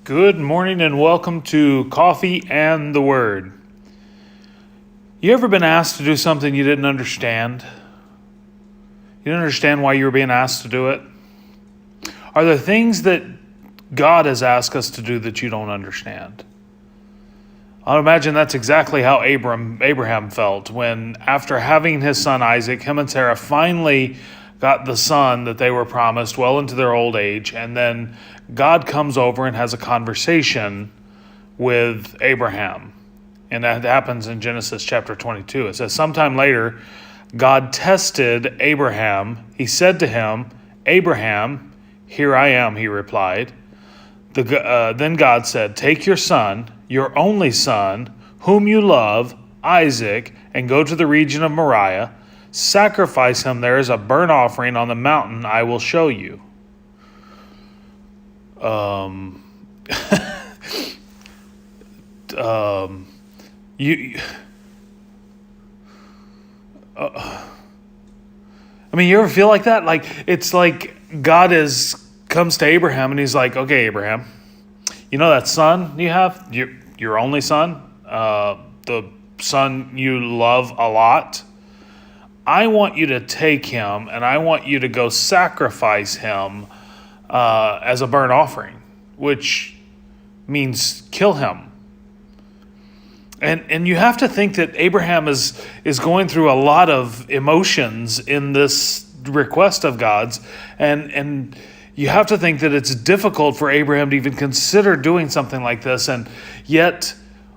Good morning and welcome to Coffee and the Word. You ever been asked to do something you didn't understand? You didn't understand why you were being asked to do it? Are there things that God has asked us to do that you don't understand? I would imagine that's exactly how Abraham felt when, after having his son Isaac, him and Sarah finally got the son that they were promised well into their old age, and then God comes over and has a conversation with Abraham. And that happens in Genesis chapter 22. It says, sometime later, God tested Abraham. He said to him, "Abraham, here I am," he replied. Then God said, "Take your son, your only son, whom you love, Isaac, and go to the region of Moriah. Sacrifice him there as a burnt offering on the mountain I will show you." You ever feel like that? Like, it's like God comes to Abraham and he's like, "Okay, Abraham, you know that son you have, your only son, the son you love a lot? I want you to take him and I want you to go sacrifice him as a burnt offering," which means kill him. And you have to think that Abraham is going through a lot of emotions in this request of God's, and you have to think that it's difficult for Abraham to even consider doing something like this. And yet,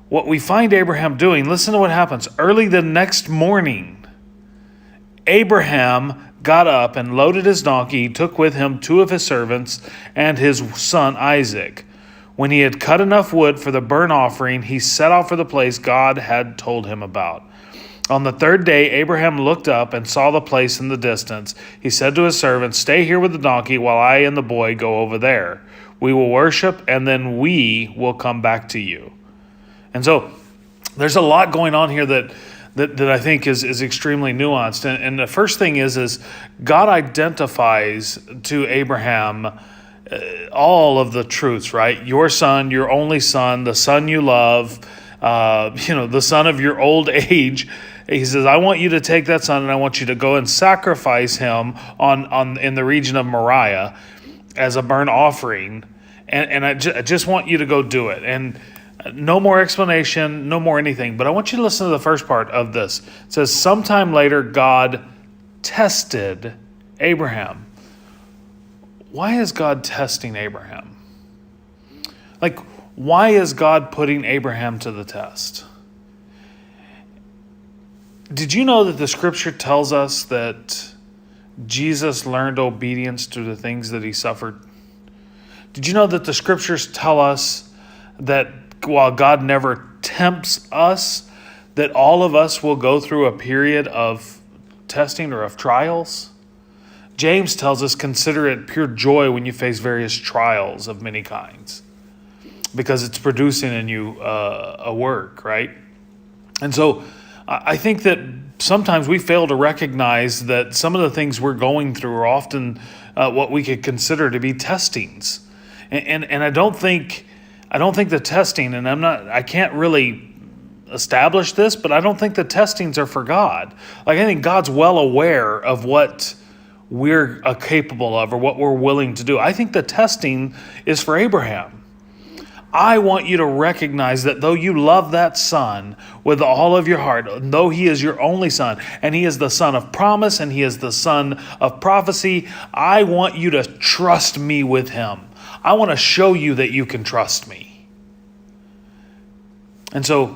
what we find Abraham doing, listen to what happens. Early the next morning, Abraham got up and loaded his donkey, took with him 2 of his servants and his son Isaac. When he had cut enough wood for the burnt offering, he set out for the place God had told him about. On the 3rd day, Abraham looked up and saw the place in the distance. He said to his servant, "Stay here with the donkey while I and the boy go over there. We will worship, and then we will come back to you." And so there's a lot going on here that I think is extremely nuanced. And the first thing is God identifies to Abraham all of the truths, right? Your son, your only son, the son you love, the son of your old age. He says, "I want you to take that son and I want you to go and sacrifice him in the region of Moriah as a burnt offering. And I just want you to go do it." And no more explanation, no more anything. But I want you to listen to the first part of this. It says, sometime later, God tested Abraham. Why is God testing Abraham? Like, why is God putting Abraham to the test? Did you know that the scripture tells us that Jesus learned obedience through the things that he suffered? Did you know that the scriptures tell us that while God never tempts us, that all of us will go through a period of testing or of trials? James tells us, "Consider it pure joy when you face various trials of many kinds, because it's producing in you a work," right? And so I think that sometimes we fail to recognize that some of the things we're going through are often what we could consider to be testings. And I don't think the testing, and I can't really establish this, but I don't think the testings are for God. Like, I think God's well aware of what we're capable of or what we're willing to do. I think the testing is for Abraham. I want you to recognize that though you love that son with all of your heart, though he is your only son, and he is the son of promise, and he is the son of prophecy, I want you to trust me with him. I want to show you that you can trust me. And so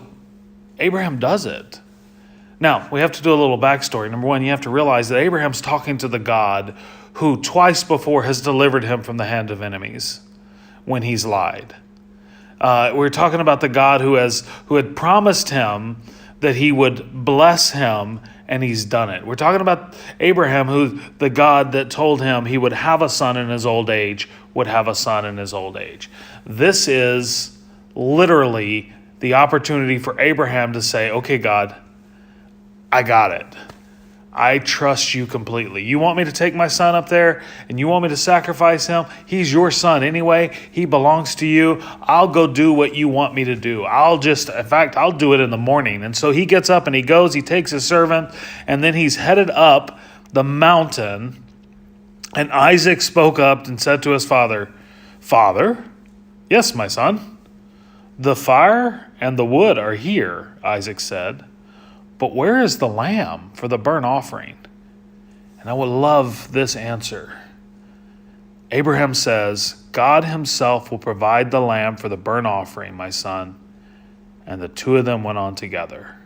Abraham does it. Now, we have to do a little backstory. Number one, you have to realize that Abraham's talking to the God who twice before has delivered him from the hand of enemies when he's lied. We're talking about the God who had promised him that he would bless him, and he's done it. We're talking about Abraham, who the God that told him he would have a son in his old age would have a son in his old age. This is literally the opportunity for Abraham to say, "Okay, God, I got it. I trust you completely. You want me to take my son up there and you want me to sacrifice him? He's your son anyway. He belongs to you. I'll go do what you want me to do. I'll do it in the morning. And so he gets up and he goes, he takes his servant, and then he's headed up the mountain. And Isaac spoke up and said to his father, Father? Yes, my son. The fire and the wood are here, Isaac said. But where is the lamb for the burnt offering? And I would love this answer. Abraham says, God himself will provide the lamb for the burnt offering, my son. And the two of them went on together.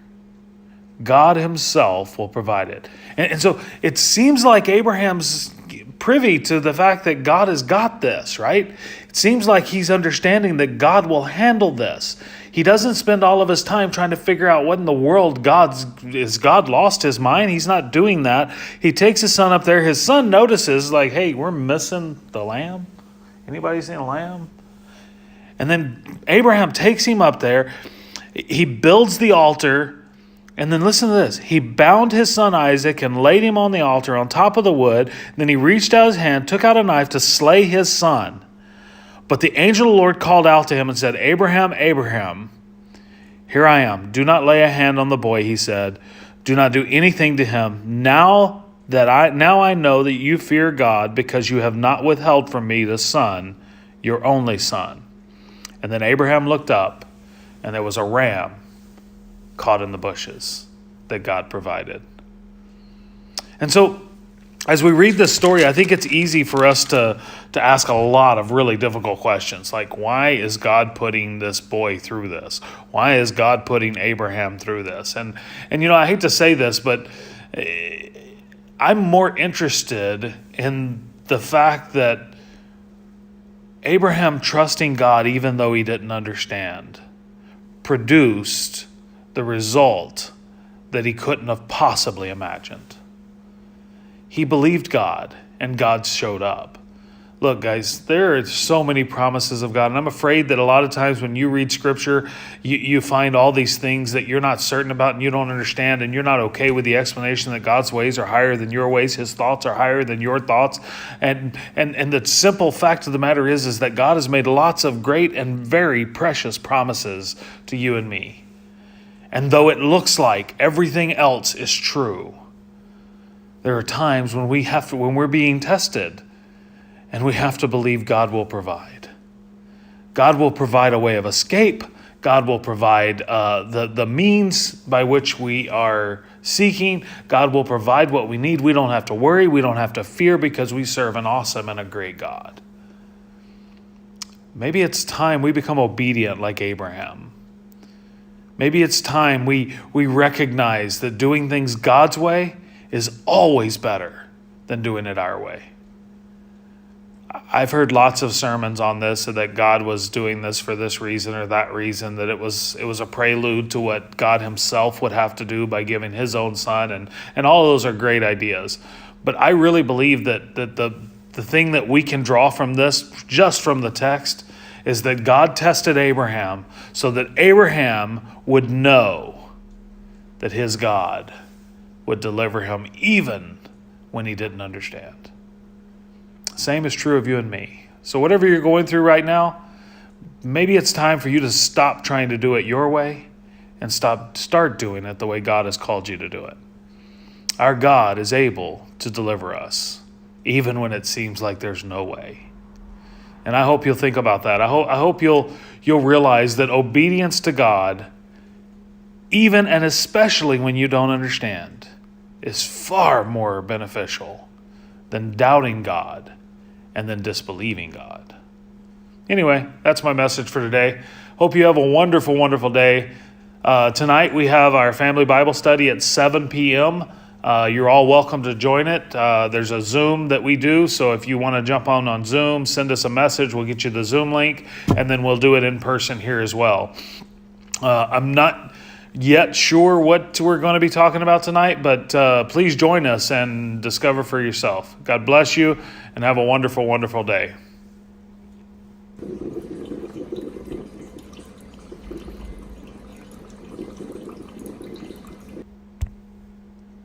God himself will provide it. And so it seems like Abraham's privy to the fact that God has got this, right? It seems like he's understanding that God will handle this. He doesn't spend all of his time trying to figure out what in the world is God lost his mind? He's not doing that. He takes his son up there. His son notices, like, hey, we're missing the lamb. Anybody seen a lamb? And then Abraham takes him up there. He builds the altar. And then listen to this. He bound his son Isaac and laid him on the altar on top of the wood. Then he reached out his hand, took out a knife to slay his son. But the angel of the Lord called out to him and said, Abraham, Abraham, here I am. Do not lay a hand on the boy, he said. Do not do anything to him. Now I know that you fear God, because you have not withheld from me the son, your only son. And then Abraham looked up, and there was a ram caught in the bushes that God provided. And so, as we read this story, I think it's easy for us to ask a lot of really difficult questions, like, why is God putting this boy through this? Why is God putting Abraham through this? And I hate to say this, but I'm more interested in the fact that Abraham trusting God, even though he didn't understand, produced the result that he couldn't have possibly imagined. He believed God, and God showed up. Look, guys, there are so many promises of God, and I'm afraid that a lot of times when you read Scripture, you find all these things that you're not certain about and you don't understand, and you're not okay with the explanation that God's ways are higher than your ways, his thoughts are higher than your thoughts. And the simple fact of the matter is that God has made lots of great and very precious promises to you and me. And though it looks like everything else is true, there are times when when we're being tested, and we have to believe God will provide. God will provide a way of escape. God will provide the means by which we are seeking. God will provide what we need. We don't have to worry. We don't have to fear, because we serve an awesome and a great God. Maybe it's time we become obedient like Abraham. Maybe it's time we recognize that doing things God's way is always better than doing it our way. I've heard lots of sermons on this, that God was doing this for this reason or that reason, that it was a prelude to what God himself would have to do by giving his own son, and all of those are great ideas. But I really believe that the thing that we can draw from this, just from the text, is that God tested Abraham so that Abraham would know that his God would deliver him even when he didn't understand. Same is true of you and me. So whatever you're going through right now, maybe it's time for you to stop trying to do it your way and start doing it the way God has called you to do it. Our God is able to deliver us, even when it seems like there's no way. And I hope you'll think about that. I hope you'll realize that obedience to God, even and especially when you don't understand, is far more beneficial than doubting God and then disbelieving God. Anyway, that's my message for today. Hope you have a wonderful, wonderful day. Tonight we have our family Bible study at 7 p.m. You're all welcome to join it. There's a Zoom that we do, so if you want to jump on Zoom, send us a message. We'll get you the Zoom link, and then we'll do it in person here as well. I'm not yet sure what we're going to be talking about tonight, but please join us and discover for yourself. God bless you, and have a wonderful, wonderful day.